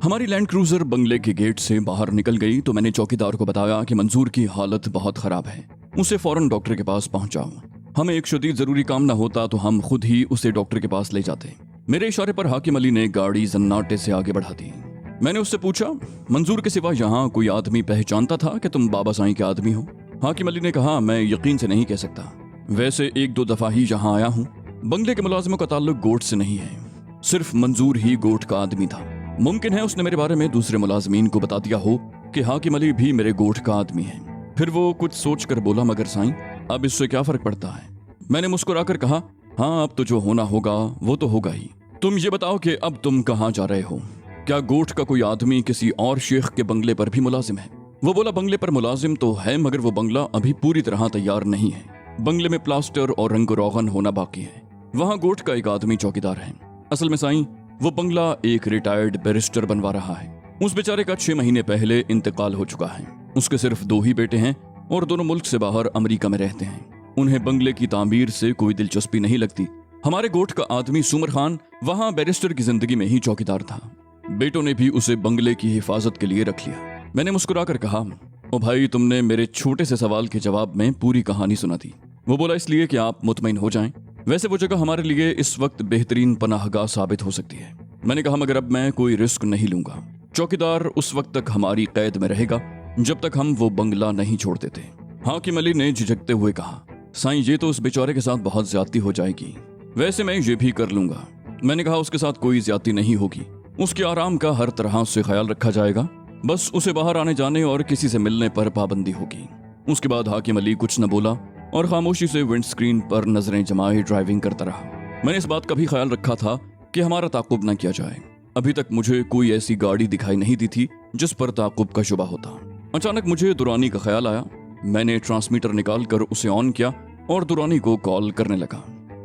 हमारी land cruiser बंगले के गेट से बाहर निकल गई तो मैंने चौकीदार को बताया कि मंजूर की हालत बहुत खराब है, उसे फौरन डॉक्टर के पास पहुंचाओ। हमें एक शदीद जरूरी काम न होता तो हम खुद ही उसे डॉक्टर के पास ले जाते। मेरे इशारे पर हाकिम अली ने गाड़ी जन्नाटे से आगे बढ़ा दी। मैंने उससे पूछा, मंजूर के सिवा यहाँ कोई आदमी पहचानता था कि तुम बाबा साईं के आदमी हो? हाकिम अली ने कहा, मैं यकीन से नहीं कह सकता, वैसे एक दो दफा ही यहाँ आया हूँ। बंगले के मुलाजिमों का ताल्लुक गोट से नहीं है, सिर्फ मंजूर ही गोट का आदमी था। मुमकिन है उसने मेरे बारे में दूसरे मुलाजमीन को बता दिया हो कि हाकिम अली भी मेरे गोट का आदमी है। फिर वो कुछ सोच कर बोला, मगर साईं अब इससे क्या फर्क पड़ता है? मैंने मुस्कुराकर कहा, हाँ अब तो जो होना होगा वो तो होगा ही। तुम ये बताओ कि अब तुम कहाँ जा रहे हो? क्या गोट का कोई आदमी किसी और शेख के बंगले पर भी मुलाजिम है? वो बोला, बंगले पर मुलाजिम तो है मगर वो बंगला अभी पूरी तरह तैयार नहीं है। बंगले में प्लास्टर और रंग रोगन होना बाकी है। वहाँ गोट का एक आदमी चौकीदार है। असल में साईं वो बंगला एक रिटायर्ड बैरिस्टर बनवा रहा है। उस बेचारे का 6 महीने पहले इंतकाल हो चुका है। उसके सिर्फ 2 ही बेटे हैं और दोनों मुल्क से बाहर अमेरिका में रहते हैं। उन्हें बंगले की तामीर से कोई दिलचस्पी नहीं लगती। हमारे गोट का आदमी सुमर खान वहाँ बैरिस्टर की जिंदगी में ही चौकीदार था। बेटों ने भी उसे बंगले की हिफाजत के लिए रख लिया। मैंने मुस्कुराकर कहा, ओ भाई, तुमने मेरे छोटे से सवाल के जवाब में पूरी कहानी सुना दी। वो बोला, इसलिए कि आप मुतमईन हो जाएं। वैसे वो जगह हमारे लिए इस वक्त बेहतरीन पनाहगाह साबित हो सकती है। मैंने कहा, मगर अब मैं कोई रिस्क नहीं लूंगा। चौकीदार उस वक्त तक हमारी कैद में रहेगा जब तक हम वो बंगला नहीं छोड़ देते। हाकिम अली ने झिझकते हुए कहा, साईं ये तो उस बेचारे के साथ बहुत ज्यादती हो जाएगी। वैसे मैं ये भी कर लूंगा। मैंने कहा, उसके साथ कोई ज्यादती नहीं होगी। उसके आराम का हर तरह से ख्याल रखा जाएगा। बस उसे बाहर आने जाने और किसी से मिलने पर पाबंदी होगी। उसके बाद हाकिम अली कुछ न बोला और खामोशी से विंड स्क्रीन पर नजरें जमाए ड्राइविंग करता रहा। मैंने इस बात का भी ख्याल रखा था कि हमारा ताकुब न किया जाए। अभी तक मुझे कोई ऐसी गाड़ी दिखाई नहीं दी थी जिस पर ताकुब का शुबा होता। अचानक मुझे दुरानी का ख्याल आया। मैंने ट्रांसमीटर निकाल कर उसे ऑन किया और दुरानी को कॉल करने लगा।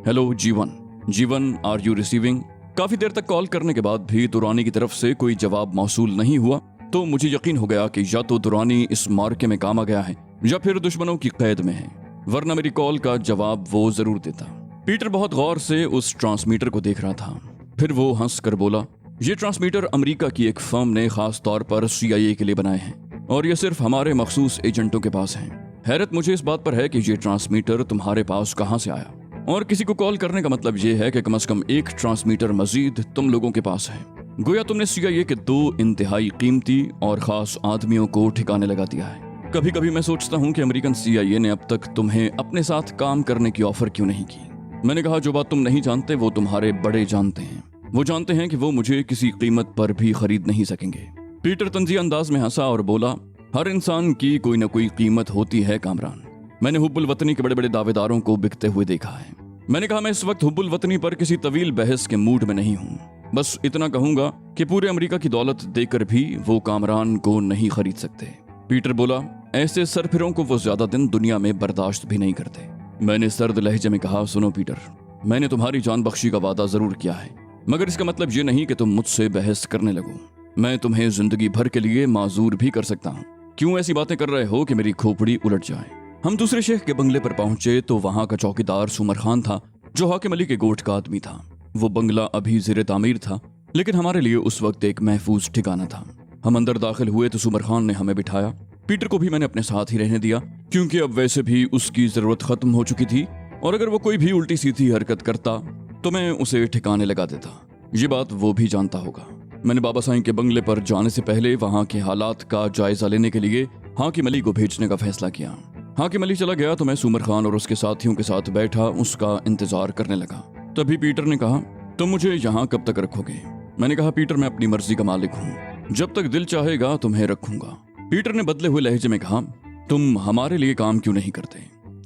हेलो जीवन, आर यू रिसीविंग? काफी देर तक कॉल करने के बाद भी दुरानी की तरफ से कोई जवाब मौसूल नहीं हुआ तो मुझे यकीन हो गया कि या तो दुरानी इस मार्के में काम आ गया है या फिर दुश्मनों की कैद में है, वरना मेरी कॉल का जवाब वो जरूर देता। पीटर बहुत गौर से उस ट्रांसमीटर को देख रहा था। फिर वो हंस कर बोला, ये ट्रांसमीटर अमेरिका की एक फर्म ने खास तौर पर CIA के लिए बनाए हैं और ये सिर्फ हमारे मखसूस एजेंटों के पास हैं। हैरत मुझे इस बात पर है कि ये ट्रांसमीटर तुम्हारे पास कहाँ से आया? और किसी को कॉल करने का मतलब ये है कि कम से कम एक ट्रांसमीटर मजीद तुम लोगों के पास है। गोया तुमने CIA के 2 इंतहाई कीमती और खास आदमियों को ठिकाने लगा दिया है। कभी कभी मैं सोचता हूँ कि अमेरिकन CIA ने अब तक तुम्हें अपने साथ काम करने की ऑफर क्यों नहीं की? मैंने कहा, जो बात तुम नहीं जानते वो तुम्हारे बड़े जानते हैं। वो जानते हैं कि वो मुझे किसी कीमत पर भी खरीद नहीं सकेंगे। पीटर तंजी अंदाज में हंसा और बोला, हर इंसान की कोई न कोई कीमत होती है कामरान। मैंने हुब्बुल वतनी के बड़े बड़े दावेदारों को बिकते हुए देखा है। मैंने कहा, मैं इस वक्त हुब्बुल वतनी पर किसी तवील बहस के मूड में नहीं हूँ। बस इतना कहूंगा कि पूरे अमेरिका की दौलत देकर भी वो कामरान को नहीं खरीद सकते। पीटर बोला, ऐसे सरफिरों को वो ज्यादा दिन दुनिया में बर्दाश्त भी नहीं करते। मैंने सर्द लहजे में कहा, सुनो पीटर, मैंने तुम्हारी जान बख्शी का वादा जरूर किया है, मगर इसका मतलब ये नहीं कि तुम मुझसे बहस करने लगो। मैं तुम्हें जिंदगी भर के लिए माजूर भी कर सकता हूँ। क्यों ऐसी बातें कर रहे हो कि मेरी खोपड़ी उलट जाए? हम दूसरे शेख के बंगले पर पहुंचे तो वहां का चौकीदार सुमर खान था, जो हाकिम अली के गोट का आदमी था। वो बंगला अभी ज़ेरे तामीर था, लेकिन हमारे लिए उस वक्त एक महफूज ठिकाना था। हम अंदर दाखिल हुए तो सुमर खान ने हमें बिठाया। पीटर को भी मैंने अपने साथ ही रहने दिया, क्योंकि अब वैसे भी उसकी जरूरत खत्म हो चुकी थी और अगर वो कोई भी उल्टी सीधी हरकत करता तो मैं उसे ठिकाने लगा देता। ये बात वो भी जानता होगा। मैंने बाबा साईं के बंगले पर जाने से पहले वहाँ के हालात का जायजा लेने के लिए हाकिम अली को भेजने का फैसला किया। हाकिम अली चला गया तो मैं सुमर खान और उसके साथियों के साथ बैठा उसका इंतजार करने लगा। तभी पीटर ने कहा, तुम मुझे यहाँ कब तक रखोगे? मैंने कहा, पीटर मैं अपनी मर्जी का मालिक हूँ, जब तक दिल चाहेगा तुम्हें रखूंगा। पीटर ने बदले हुए लहजे में कहा, तुम हमारे लिए काम क्यों नहीं करते?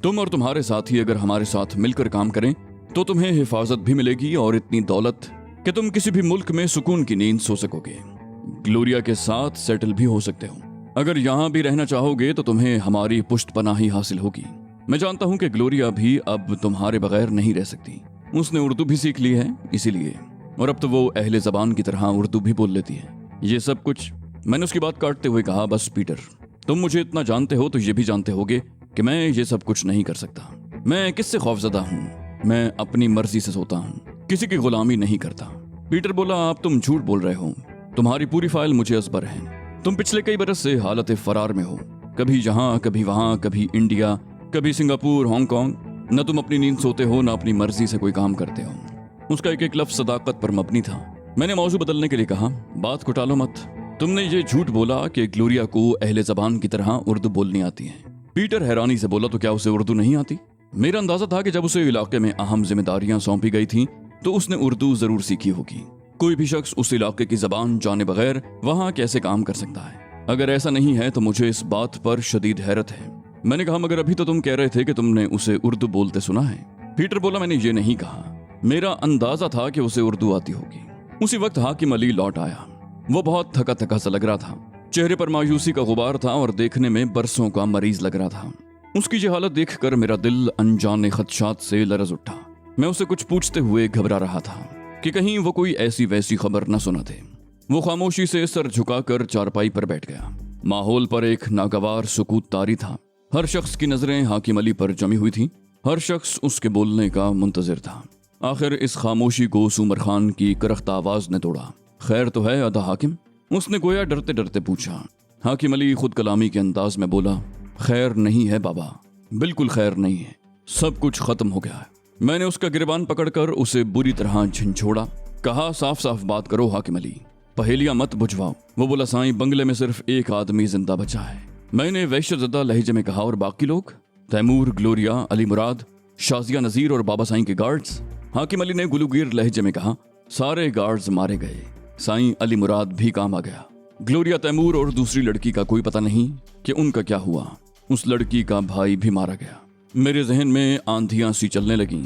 तुम और तुम्हारे साथी अगर हमारे साथ मिलकर काम करें तो तुम्हें हिफाजत भी मिलेगी और इतनी दौलत कि तुम किसी भी मुल्क में सुकून की नींद सो सकोगे। ग्लोरिया के साथ सेटल भी हो सकते हो। अगर यहाँ भी रहना चाहोगे तो तुम्हें हमारी पुष्ट पनाही हासिल होगी। मैं जानता हूँ कि ग्लोरिया भी अब तुम्हारे बगैर नहीं रह सकती। उसने उर्दू भी सीख ली है इसीलिए, और अब तो वो अहले ज़बान की तरह उर्दू भी बोल लेती है। ये सब कुछ मैंने उसकी बात काटते हुए कहा, बस पीटर, तुम मुझे इतना जानते हो तो ये भी जानते होगे कि मैं ये सब कुछ नहीं कर सकता। मैं किससे खौफजदा हूँ? मैं अपनी मर्जी से सोता हूँ, किसी की गुलामी नहीं करता। पीटर बोला, आप तुम झूठ बोल रहे हो। तुम्हारी पूरी फाइल मुझे असबर है। तुम पिछले कई बरस से हालत फरार में हो, कभी यहाँ कभी वहाँ, कभी इंडिया, कभी सिंगापुर, हांगकांग। न तुम अपनी नींद सोते हो, न अपनी मर्जी से कोई काम करते हो। उसका एक एक लफ्ज सदाकत पर मबनी था। मैंने मौजू बदलने के लिए कहा, बात को टालो मत। तुमने ये झूठ बोला कि ग्लोरिया को अहले ज़बान की तरह उर्दू बोलनी आती है। पीटर हैरानी से बोला, तो क्या उसे उर्दू नहीं आती? मेरा अंदाजा था कि जब उसे इलाके में अहम जिम्मेदारियां सौंपी गई थीं तो उसने उर्दू जरूर सीखी होगी। कोई भी शख्स उस इलाके की जबान जाने बगैर वहां कैसे काम कर सकता है? अगर ऐसा नहीं है तो मुझे इस बात पर शदीद हैरत है। मैंने कहा, मगर अभी तो तुम कह रहे थे कि तुमने उसे उर्दू बोलते सुना है। पीटर बोला, मैंने ये नहीं कहा, मेरा अंदाजा था कि उसे उर्दू आती होगी। उसी वक्त हाकिम अली लौट आया। वो बहुत थका थका सा लग रहा था, चेहरे पर मायूसी का गुबार था और देखने में बरसों का मरीज लग रहा था। उसकी ये हालत देखकर मेरा दिल अनजाने खदशात से लरज उठा। मैं उसे कुछ पूछते हुए घबरा रहा था कि कहीं वो कोई ऐसी वैसी खबर न सुना दे। वो खामोशी से सर झुकाकर चारपाई पर बैठ गया। माहौल पर एक नागवार सुकूत तारी था। हर शख्स की नजरें हाकिम अली पर जमी हुई थी। हर शख्स उसके बोलने का मुंतजिर था। आखिर इस खामोशी को सूमर खान की करख्ता आवाज ने तोड़ा। खैर तो है अदा हाकिम? उसने गोया डरते डरते पूछा। हाकिम अली खुद कलामी के अंदाज में बोला, खैर नहीं है बाबा, बिल्कुल खैर नहीं है, सब कुछ खत्म हो गया है। मैंने उसका गिरबान पकड़कर उसे बुरी तरह झंझोड़ा। कहा, साफ साफ बात करो हाकिम अली, पहेलियां मत बुझवाओ। वो बोला, साईं, बंगले में सिर्फ एक आदमी जिंदा बचा है। मैंने वहशतज़दा लहजे में कहा, और बाकी लोग? तैमूर, ग्लोरिया, अली मुराद, शाजिया नजीर और बाबा साईं के गार्ड्स। हाकिम अली ने गुलूगीर लहजे में कहा, सारे गार्ड्स मारे गए। साईं, अली मुराद भी काम आ गया। ग्लोरिया, तैमूर और दूसरी लड़की का कोई पता नहीं कि उनका क्या हुआ। उस लड़की का भाई भी मारा गया। मेरे जहन में आंधियां सी चलने लगीं।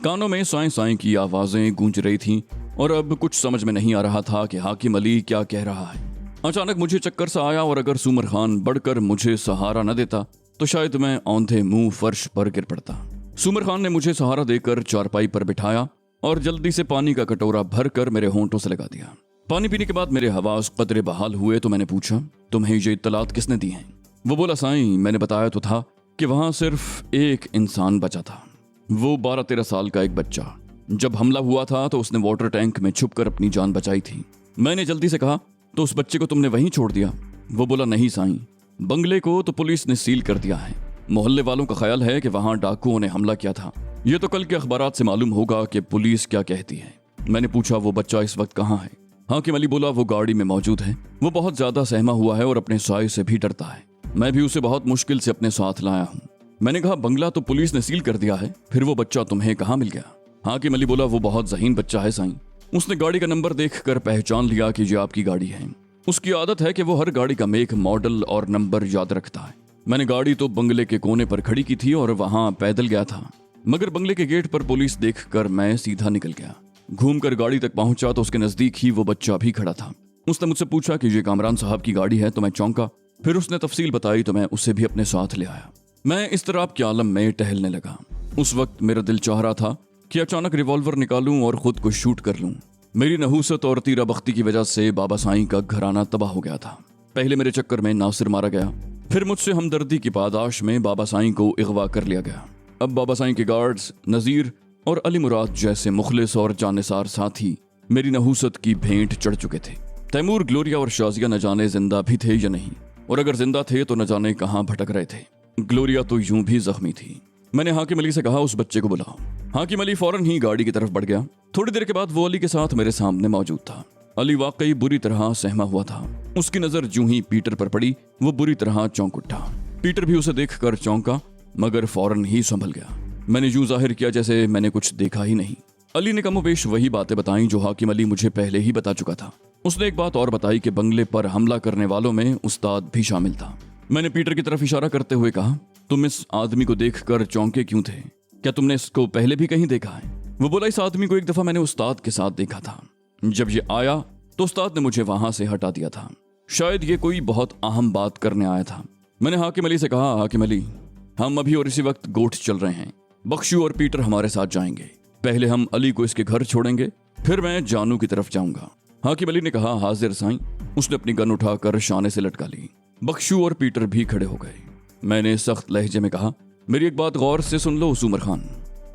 कानों में साईं साईं की आवाजें गूंज रही थीं और अब कुछ समझ में नहीं आ रहा था कि हाकिम अली क्या कह रहा है। अचानक मुझे चक्कर सा आया और अगर सूमर खान बढ़कर मुझे सहारा न देता तो शायद मैं औंधे मुंह फर्श पर गिर पड़ता। सूमर खान ने मुझे सहारा देकर चारपाई पर बिठाया और जल्दी से पानी का कटोरा भरकर मेरे होंठों से लगा दिया। पानी पीने के बाद मेरे हवास कदरे बहाल हुए तो मैंने पूछा, तुम्हें ये इत्तलात किसने दी हैं? वो बोला, साईं, मैंने बताया तो था कि वहां सिर्फ एक इंसान बचा था, वो 12-13 साल का एक बच्चा। जब हमला हुआ था तो उसने वाटर टैंक में छुपकर अपनी जान बचाई थी। मैंने जल्दी से कहा, तो उस बच्चे को तुमने वहीं छोड़ दिया? वो बोला, नहीं साईं, बंगले को तो पुलिस ने सील कर दिया है। मोहल्ले वालों का ख्याल है कि वहां डाकुओं ने हमला किया था। ये तो कल के अखबारात से मालूम होगा कि पुलिस क्या कहती है। मैंने पूछा, वो बच्चा इस वक्त कहाँ है? हाकिम अली बोला, वो गाड़ी में मौजूद है। वो बहुत ज्यादा सहमा हुआ है और अपने साए से भी डरता है। मैं भी उसे बहुत मुश्किल से अपने साथ लाया हूँ। मैंने कहा, बंगला तो पुलिस ने सील कर दिया है, फिर वो बच्चा तुम्हें कहाँ मिल गया? हाकिम अली बोला, वो बहुत ज़हीन बच्चा है साईं। उसने गाड़ी का नंबर देखकर पहचान लिया कि ये आपकी गाड़ी है। उसकी आदत है कि वो हर गाड़ी का मेक, मॉडल और नंबर याद रखता है। मैंने गाड़ी तो बंगले के कोने पर खड़ी की थी और वहां पैदल गया था, मगर बंगले के गेट पर पुलिस देखकर मैं सीधा निकल गया। घूमकर गाड़ी तक पहुंचा तो उसके नजदीक ही वो बच्चा भी खड़ा था। उसने मुझसे पूछा कि ये कामरान साहब की गाड़ी है, तो मैं चौंका। फिर उसने तफसील बताई तो मैं उसे भी अपने साथ ले आया। मैं इस तरह के आलम में टहलने लगा। उस वक्त मेरा दिल चाह रहा था कि अचानक रिवॉल्वर निकालूं और खुद को शूट कर लूं। मेरी नहूसत और तीरा बख्ती की वजह से बाबा साईं का घराना तबाह हो गया था। पहले मेरे चक्कर में नासिर मारा गया, फिर मुझसे हमदर्दी की पादाश में बाबा साईं को अगवा कर लिया गया। अब बाबा साईं के गार्ड्स, नजीर और अली मुराद जैसे मुखलिस और जानिसार साथी मेरी नहूसत की भेंट चढ़ चुके थे। तैमूर, ग्लोरिया और शाजिया न जाने जिंदा भी थे या नहीं, और अगर जिंदा थे तो न जाने कहाँ भटक रहे थे। ग्लोरिया तो यूं भी जख्मी थी। मैंने हाकिम अली से कहा, उस बच्चे को बुलाओ। हाकिम अली फौरन ही गाड़ी की तरफ बढ़ गया। थोड़ी देर के बाद वो अली के साथ मेरे सामने मौजूद था। अली वाकई बुरी तरह सहमा हुआ था। उसकी नजर जूं ही पीटर पर पड़ी वो बुरी तरह चौंक उठा। पीटर भी उसे देखकर चौंका, मगर फौरन ही संभल गया। मैंने यूं जाहिर किया जैसे मैंने कुछ देखा ही नहीं। अली ने कमोबेश वही बातें बताई जो हाकिम अली मुझे पहले ही बता चुका था। उसने एक बात और बताई कि बंगले पर हमला करने वालों में उस्ताद भी शामिल था। मैंने पीटर की तरफ इशारा करते हुए कहा, तुम इस आदमी को देखकर चौंके क्यों थे? क्या तुमने इसको पहले भी कहीं देखा है? वो बोला, इस आदमी को एक दफा मैंने उस्ताद के साथ देखा था। जब ये आया तो उस्ताद ने मुझे वहां से हटा दिया था। शायद ये कोई बहुत अहम बात करने आया था। मैंने हाकिम अली से कहा, हाकिम अली, हम अभी और इसी वक्त गोठ चल रहे हैं। बख्शू और पीटर हमारे साथ जाएंगे। पहले हम अली को इसके घर छोड़ेंगे, फिर मैं जानू की तरफ जाऊंगा। हाकिम अली ने कहा, हाजिर साईं। उसने अपनी गन उठाकर शाने से लटका ली। बख्शू और पीटर भी खड़े हो गए। मैंने सख्त लहजे में कहा, मेरी एक बात गौर से सुन लो उसूमर खान।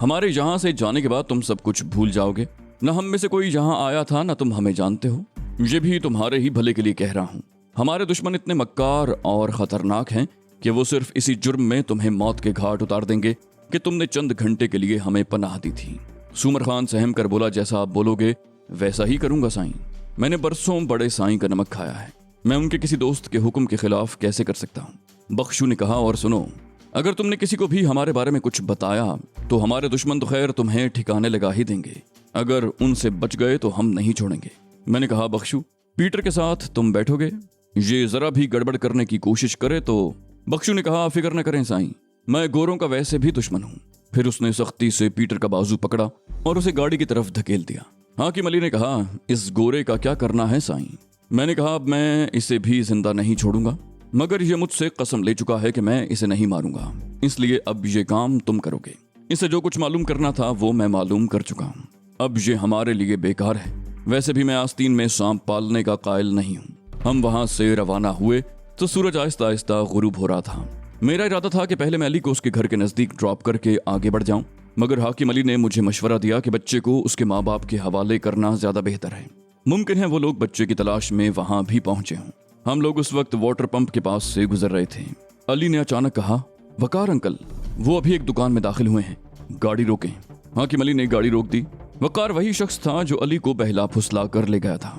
हमारे यहाँ से जाने के बाद तुम सब कुछ भूल जाओगे। न हम में से कोई यहाँ आया था, न तुम हमें जानते हो। ये भी तुम्हारे ही भले के लिए कह रहा हूँ। हमारे दुश्मन इतने मक्कार और खतरनाक हैं कि वो सिर्फ इसी जुर्म में तुम्हें मौत के घाट उतार देंगे कि तुमने चंद घंटे के लिए हमें पनाह दी थी। सूमर खान सहम कर बोला, जैसा आप बोलोगे वैसा ही करूंगा साईं। मैंने बरसों बड़े साईं का नमक खाया है, मैं उनके किसी दोस्त के हुक्म के खिलाफ कैसे कर सकता हूँ। बख्शू ने कहा, और सुनो, अगर तुमने किसी को भी हमारे बारे में कुछ बताया तो हमारे दुश्मन तो खैर तुम्हें ठिकाने लगा ही देंगे, अगर उनसे बच गए तो हम नहीं छोड़ेंगे। मैंने कहा, बख्शू, पीटर के साथ तुम बैठोगे? ये जरा भी गड़बड़ करने की कोशिश करे तो। बख्शू ने कहा, फिक्र न करें साईं, मैं गोरों का वैसे भी दुश्मन हूँ। फिर उसने सख्ती से पीटर का बाजू पकड़ा और उसे गाड़ी की तरफ धकेल दिया। हाकिम अली ने कहा, इस गोरे का क्या करना है साईं? मैंने कहा, अब मैं इसे भी जिंदा नहीं छोड़ूंगा, मगर ये मुझसे कसम ले चुका है कि मैं इसे नहीं मारूंगा, इसलिए अब ये काम तुम करोगे। इसे जो कुछ मालूम करना था वो मैं मालूम कर चुका हूँ, अब ये हमारे लिए बेकार है। वैसे भी मैं आस्तीन में सांप पालने का कायल नहीं हूँ। हम वहां से रवाना हुए तो सूरज आहिस्ता आहिस्ता गुरूब हो रहा था। मेरा इरादा था कि पहले मैं अली को उसके घर के नजदीक ड्रॉप करके आगे बढ़ जाऊं, मगर हाकिम अली ने मुझे मशवरा दिया कि बच्चे को उसके माँ बाप के हवाले करना ज्यादा बेहतर है। मुमकिन है वो लोग बच्चे की तलाश में वहां भी पहुंचे हों। हम लोग उस वक्त वाटर पंप के पास से गुजर रहे थे। अली ने अचानक कहा, वकार अंकल, वो अभी एक दुकान में दाखिल हुए हैं, गाड़ी रोकें। हाकिम अली ने गाड़ी रोक दी। वकार वही शख्स था जो अली को बहला फुसला कर ले गया था।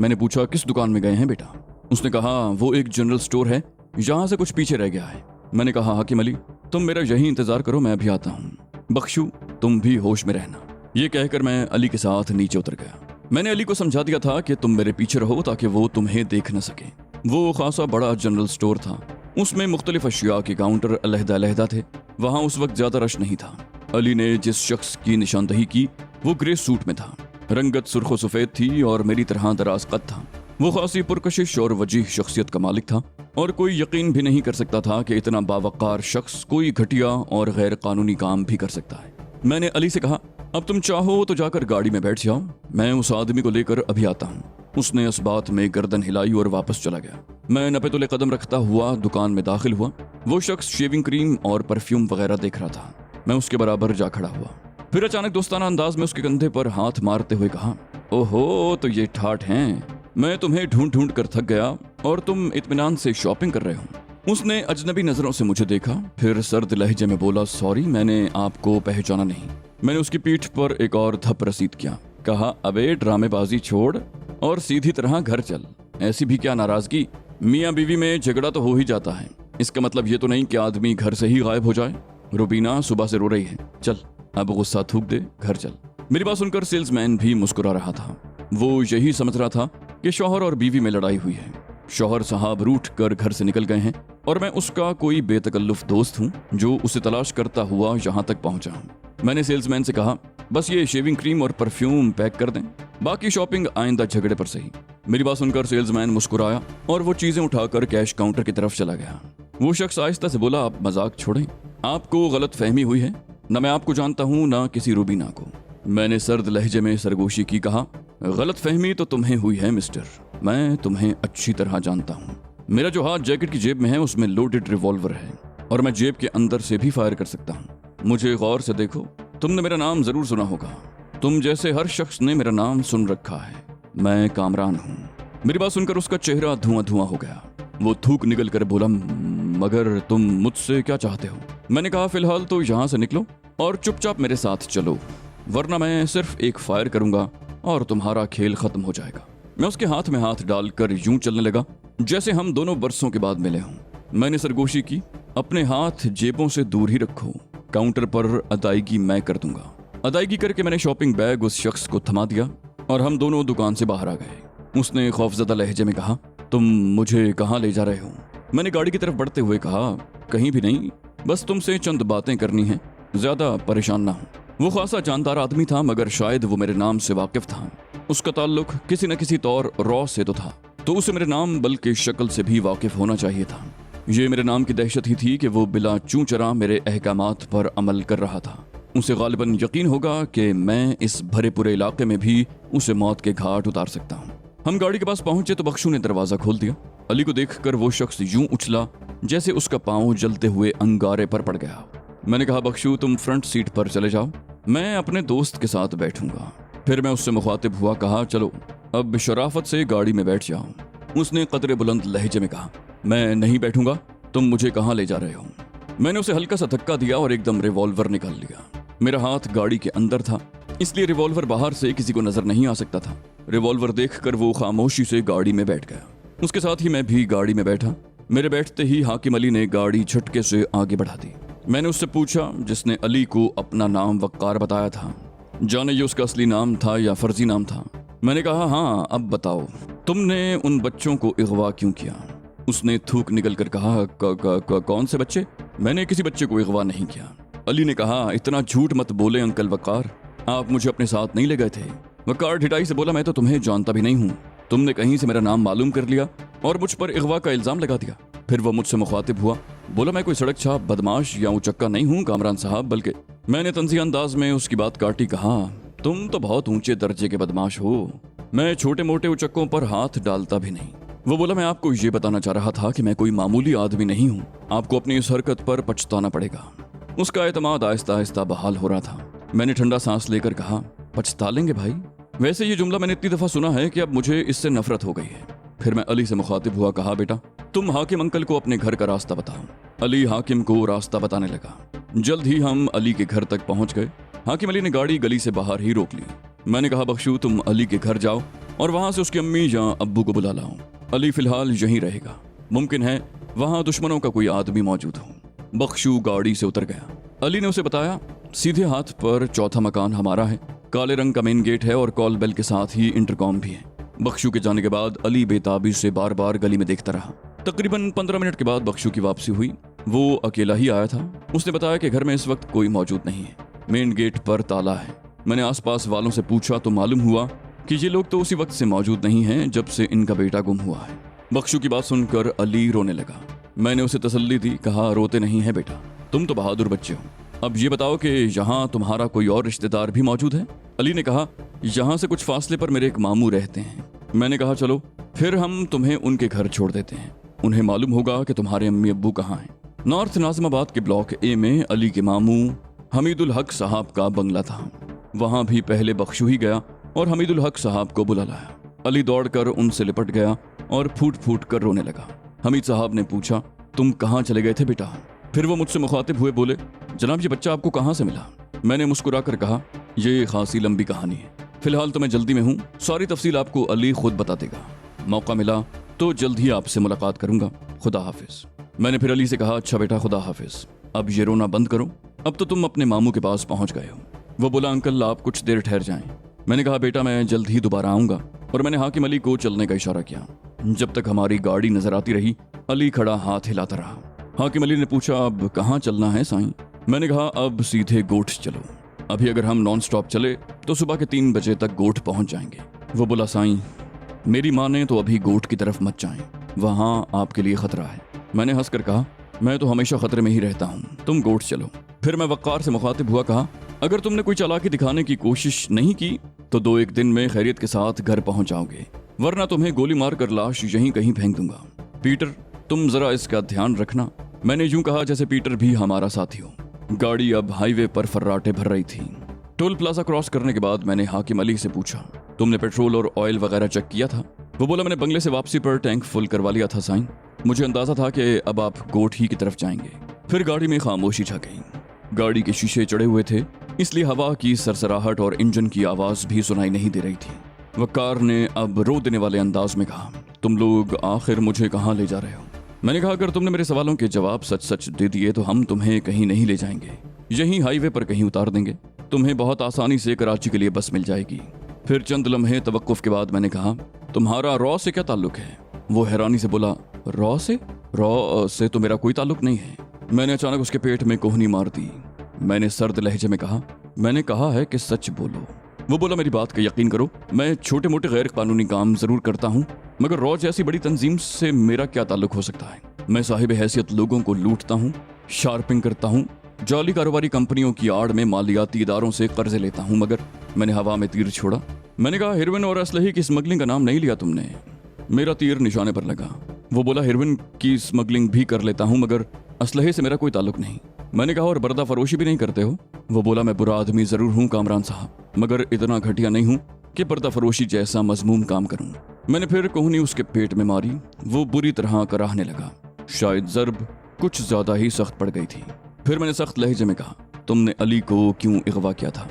मैंने पूछा, किस दुकान में गए हैं बेटा? उसने कहा, वो एक जनरल स्टोर है, यहाँ से कुछ पीछे रह गया है। मैंने कहा, हाकिम अली, तुम मेरा यही इंतजार करो, मैं अभी आता हूँ। बख्शू, तुम भी होश में रहना। ये कहकर मैं अली के साथ नीचे उतर गया। मैंने अली को समझा दिया था कि तुम मेरे पीछे रहो ताकि वो तुम्हें देख न सके। वो खासा बड़ा जनरल स्टोर था, उसमें मुख्तलिफ अशिया के काउंटर अलहदा थे। वहाँ उस वक्त ज्यादा रश नहीं था। अली ने जिस शख्स की निशानदही की वो ग्रे सूट में था, रंगत सुर्खो सफेद थी और मेरी तरह दराज कद था। वो खासी पुरकशिश और वजीह शख्सियत का मालिक था और कोई यकीन भी नहीं कर सकता था कि इतना बावकार शख्स कोई घटिया और गैर कानूनी काम भी कर सकता है। मैंने अली से कहा, अब तुम चाहो तो जाकर गाड़ी में बैठ जाओ, मैं उस आदमी को लेकर अभी आता हूँ। उसने इस बात में गर्दन हिलाई और वापस चला गया। मैं नपे-तुले कदम रखता हुआ दुकान में दाखिल हुआ। वो शख्स शेविंग क्रीम और परफ्यूम वगैरह देख रहा था। मैं उसके बराबर जा खड़ा हुआ। फिर अचानक दोस्ताना अंदाज में उसके कंधे पर हाथ मारते हुए कहा, ओहो, तो ये ठाठ हैं। मैं तुम्हें ढूंढ ढूंढ कर थक गया और तुम इत्मीनान से शॉपिंग कर रहे हो। उसने अजनबी नजरों से मुझे देखा, फिर सर्द लहजे में बोला, सॉरी, मैंने आपको पहचाना नहीं। मैंने उसकी पीठ पर एक और धप रसीद किया। कहा, अबे ड्रामेबाजी छोड़ और सीधी तरह घर चल। ऐसी भी क्या नाराजगी, मियाँ बीवी में झगड़ा तो हो ही जाता है, इसका मतलब ये तो नहीं कि आदमी घर से ही गायब हो जाए। रुबीना सुबह से रो रही है, चल अब गुस्सा थूक दे, घर चल। मेरी बात सुनकर सेल्समैन भी मुस्कुरा रहा था। वो यही समझ रहा था कि शौहर और बीवी में लड़ाई हुई है। शौहर साहब रूठ कर घर से निकल गए हैं और मैं उसका कोई बेतकल्लुफ दोस्त हूँ जो उसे तलाश करता हुआ यहाँ तक पहुँचा हूँ। मैंने सेल्समैन से कहा, बस ये शेविंग क्रीम और परफ्यूम पैक कर दें, बाकी शॉपिंग आइंदा झगड़े पर सही। मेरी बात सुनकर सेल्समैन मुस्कुराया और वो चीजें उठाकर कैश काउंटर की तरफ चला गया। वो शख्स आहिस्ता से बोला, आप मजाक छोड़ें, आपको गलत फहमी हुई है, न मैं आपको जानता हूँ न किसी रूबीना को। मैंने सर्द लहजे में सरगोशी की। कहा, गलत फहमी तो तुम्हें हुई है मिस्टर, मैं तुम्हें अच्छी तरह जानता हूँ। मेरा जो हाथ जैकेट की जेब में है उसमें लोडेड रिवॉल्वर है और मैं जेब के अंदर से भी फायर कर सकता हूँ। मुझे गौर से देखो, तुमने मेरा नाम जरूर सुना होगा, तुम जैसे हर शख्स ने मेरा नाम सुन रखा है, मैं कामरान हूँ। मेरी बात सुनकर उसका चेहरा धुआं धुआं हो गया। वो थूक निकल कर बोला, मगर तुम मुझसे क्या चाहते हो? मैंने कहा, फिलहाल तो यहाँ से निकलो और चुपचाप मेरे साथ चलो, वरना मैं सिर्फ एक फायर करूंगा और तुम्हारा खेल खत्म हो जाएगा। मैं उसके हाथ में हाथ डालकर यूं चलने लगा जैसे हम दोनों बरसों के बाद मिले हों। मैंने सरगोशी की, अपने हाथ जेबों से दूर ही रखो, काउंटर पर अदायगी मैं कर दूंगा। अदायगी करके मैंने शॉपिंग बैग उस शख्स को थमा दिया और हम दोनों दुकान से बाहर आ गए। उसने खौफजदा लहजे में कहा, तुम मुझे कहाँ ले जा रहे हो? मैंने गाड़ी की तरफ बढ़ते हुए कहा, कहीं भी नहीं, बस तुमसे चंद बातें करनी है, ज्यादा परेशान ना हो। वो खासा जानदार आदमी था, मगर शायद वो मेरे नाम से वाकिफ था। उसका ताल्लुक किसी न किसी तौर रॉ से तो था, तो उसे मेरे नाम बल्कि शक्ल से भी वाकिफ होना चाहिए था। ये मेरे नाम की दहशत ही थी कि वो बिला चूं चरा मेरे अहकामात पर अमल कर रहा था। उसे गालिबन यकीन होगा कि मैं इस भरे पूरे इलाके में भी उसे मौत के घाट उतार सकता हूँ। हम गाड़ी के पास पहुंचे तो बख्शू ने दरवाजा खोल दिया। अली को देखकर वो शख्स यूं उछला जैसे उसका पांव जलते हुए अंगारे पर पड़ गया। मैंने कहा, बख्शू, तुम फ्रंट सीट पर चले जाओ, मैं अपने दोस्त के साथ बैठूंगा। फिर मैं उससे मुखातिब हुआ, कहा, चलो अब शराफत से गाड़ी में बैठ जाओ। उसने कदरे बुलंद लहजे में कहा। मैं नहीं बैठूंगा, तुम मुझे कहाँ ले जा रहे हो? मैंने उसे हल्का सा धक्का दिया और एकदम रिवॉल्वर निकाल लिया। मेरा हाथ गाड़ी के अंदर था, इसलिए रिवॉल्वर बाहर से किसी को नजर नहीं आ सकता था। रिवॉल्वर देखकर वो खामोशी से गाड़ी में बैठ गया। उसके साथ ही मैं भी गाड़ी में बैठा। मेरे बैठते ही हाकिम अली ने गाड़ी झटके से आगे बढ़ा दी। मैंने उससे पूछा, जिसने अली को अपना नाम वक्कार बताया था, जाने ये उसका असली नाम था या फर्जी नाम था? मैंने कहा, हाँ, अब बताओ, तुमने उन बच्चों को अगवा क्यों किया? उसने थूक निकल कर कहा, कौन से बच्चे? मैंने किसी बच्चे को अगवा नहीं किया। अली ने कहा, इतना झूठ मत बोले अंकल वक्कार, आप मुझे अपने साथ नहीं ले गए थे। वक्कार ढिठाई से बोला, मैं तो तुम्हें जानता भी नहीं हूँ, तुमने कहीं से मेरा नाम मालूम कर लिया और मुझ पर अगवा का इल्जाम लगा दिया। फिर वो मुझसे मुखातिब हुआ, बोला, मैं कोई सड़क छाप बदमाश या उचक्का नहीं हूँ कामरान साहब, बल्कि मैंने तंज़िया अंदाज में उसकी बात काटी। कहा, तुम तो बहुत ऊंचे दर्जे के बदमाश हो, मैं छोटे मोटे उचक्कों पर हाथ डालता भी नहीं। वो बोला, मैं आपको ये बताना चाह रहा था कि मैं कोई मामूली आदमी नहीं हूँ, आपको अपनी इस हरकत पर पछताना पड़ेगा। उसका एतमाद आहिस्ता आहिस्ता बहाल हो रहा था। मैंने ठंडा सांस लेकर कहा, पछता लेंगे भाई? वैसे ये जुमला मैंने इतनी दफा सुना है कि अब मुझे इससे नफरत हो गई है। फिर मैं अली से मुखातिब हुआ, कहा, बेटा तुम हाकिम अंकल को अपने घर का रास्ता बताओ। अली हाकिम को रास्ता बताने लगा। जल्द ही हम अली के घर तक पहुंच गए। हाकिम अली ने गाड़ी गली से बाहर ही रोक ली। मैंने कहा, बख्शू, तुम अली के घर जाओ और वहां से उसकी अम्मी या अब्बू को बुला लाओ। अली फिलहाल यहीं रहेगा, मुमकिन है वहां दुश्मनों का कोई आदमी मौजूद हो। बख्शू गाड़ी से उतर गया। अली ने उसे बताया, सीधे हाथ पर चौथा मकान हमारा है, काले रंग का मेन गेट है और कॉल बेल के साथ ही इंटरकॉम भी है। बख्शू के जाने के बाद अली बेताबी से बार बार गली में देखता रहा। तकरीबन 15 मिनट के बाद बख्शू की वापसी हुई। वो अकेला ही आया था। उसने बताया कि घर में इस वक्त कोई मौजूद नहीं है, मेन गेट पर ताला है। मैंने आसपास वालों से पूछा तो मालूम हुआ कि ये लोग तो उसी वक्त से मौजूद नहीं हैं जब से इनका बेटा गुम हुआ है। बख्शू की बात सुनकर अली रोने लगा। मैंने उसे तसल्ली दी, कहा, रोते नहीं है बेटा, तुम तो बहादुर बच्चे हो। अब ये बताओ कि यहाँ तुम्हारा कोई और रिश्तेदार भी मौजूद है? अली ने कहा, यहाँ से कुछ फासले पर मेरे एक मामू रहते हैं। मैंने कहा, चलो फिर हम तुम्हें उनके घर छोड़ देते हैं, उन्हें मालूम होगा कि तुम्हारे अम्मी अब्बू कहाँ हैं। नॉर्थ नाज़िमाबाद के ब्लॉक ए में अली के मामू हमीदुल हक साहब का बंगला था। वहाँ भी पहले बख्शू ही गया और हमीदुल हक साहब को बुला लाया। अली दौड़कर उनसे लिपट गया और फूट फूट कर रोने लगा। हमीद साहब ने पूछा, तुम कहाँ चले गए थे बेटा? फिर वो मुझसे मुखातिब हुए, बोले, जनाब ये बच्चा आपको कहाँ से मिला? मैंने मुस्कुराकर कहा, ये खासी लंबी कहानी है, फिलहाल तो मैं जल्दी में हूँ, सारी तफसील आपको अली खुद बता देगा। मौका मिला तो जल्द ही आपसे मुलाकात करूंगा, खुदा हाफिज। मैंने फिर अली से कहा, अच्छा बेटा, खुदा हाफिज, अब ये रोना बंद करो, अब तो तुम अपने मामू के पास पहुंच गए हो। वो बोला, अंकल आप कुछ देर ठहर जाएं। मैंने कहा, बेटा मैं जल्द ही दोबारा आऊंगा, और मैंने हाकिम अली को चलने का इशारा किया। जब तक हमारी गाड़ी नजर आती रही, अली खड़ा हाथ हिलाता रहा। हाकिम अली ने पूछा, अब कहाँ चलना है साईं? मैंने कहा, अब सीधे गोठ चलो, अभी अगर हम नॉन स्टॉप चले तो सुबह के 3 बजे तक गोठ पहुंच जाएंगे। वो बोला, साईं मेरी माँ ने तो अभी गोठ की तरफ मत जाएं, वहाँ आपके लिए खतरा है। मैंने हंसकर कहा, मैं तो हमेशा खतरे में ही रहता हूँ, तुम गोठ चलो। फिर मैं वक्कार से मुखातिब हुआ, कहा, अगर तुमने कोई चालाकी दिखाने की कोशिश नहीं की तो 2-1 दिन में खैरियत के साथ घर पहुंच जाओगे, वरना तुम्हें गोली मार कर लाश यहीं कहीं फेंक दूंगा। पीटर तुम जरा इसका ध्यान रखना। मैंने यूं कहा जैसे पीटर भी हमारा साथी हो। गाड़ी अब हाईवे पर फर्राटे भर रही थी। टोल प्लाजा क्रॉस करने के बाद मैंने हाकिम अली से पूछा, तुमने पेट्रोल और ऑयल वगैरह चेक किया था? वो बोला, मैंने बंगले से वापसी पर टैंक फुल करवा लिया था साईं, मुझे अंदाजा था कि अब आप गोठ ही की तरफ जाएंगे। फिर गाड़ी में खामोशी छा गई। गाड़ी के शीशे चढ़े हुए थे, इसलिए हवा की सरसराहट और इंजन की आवाज भी सुनाई नहीं दे रही थी। वक्कार ने अब रो देने वाले अंदाज में कहा, तुम लोग आखिर मुझे कहाँ ले जा रहे हो? मैंने कहा, अगर तुमने मेरे सवालों के जवाब सच सच दे दिए तो हम तुम्हें कहीं नहीं ले जाएंगे, यहीं हाईवे पर कहीं उतार देंगे, तुम्हें बहुत आसानी से कराची के लिए बस मिल जाएगी। फिर चंद लम्हे तवक्कुफ के बाद मैंने कहा, तुम्हारा रॉ से क्या ताल्लुक है? वो हैरानी से बोला, रॉ से? रॉ से तो मेरा कोई ताल्लुक नहीं है। मैंने अचानक उसके पेट में कोहनी मार दी। मैंने सर्द लहजे में कहा, मैंने कहा है कि सच बोलो। वो बोला, मेरी बात का यकीन करो, मैं छोटे मोटे गैर कानूनी काम जरूर करता हूँ, मगर रॉ जैसी बड़ी तंजीम से मेरा क्या ताल्लुक हो सकता है? मैं साहिब हैसियत लोगों को लूटता हूँ, शार्पिंग करता हूँ, जाली कारोबारी कंपनियों की आड़ में मालियाती इदारों से कर्जे लेता हूँ। मगर मैंने हवा में तीर छोड़ा। मैंने कहा, हेरोइन और असलहे की स्मगलिंग का नाम नहीं लिया तुमने। मेरा तीर निशाने पर लगा। वो बोला, हेरोइन की स्मगलिंग भी कर लेता हूँ, मगर असलहे से मेरा कोई ताल्लुक नहीं। मैंने कहा, और बर्दा फरोशी भी नहीं करते हो? वो बोला, मैं बुरा आदमी जरूर हूँ कामरान साहब, मगर इतना घटिया नहीं हूँ کہ پردہ فروشی جیسا مذموم کام کروں۔ میں نے پھر کوہنی اس کے پیٹ میں ماری، وہ بری طرح کراہنے لگا۔ شاید ضرب کچھ زیادہ ہی سخت پڑ گئی تھی۔ پھر میں نے سخت لہجے میں کہا، تم نے علی کو کیوں اغوا کیا تھا؟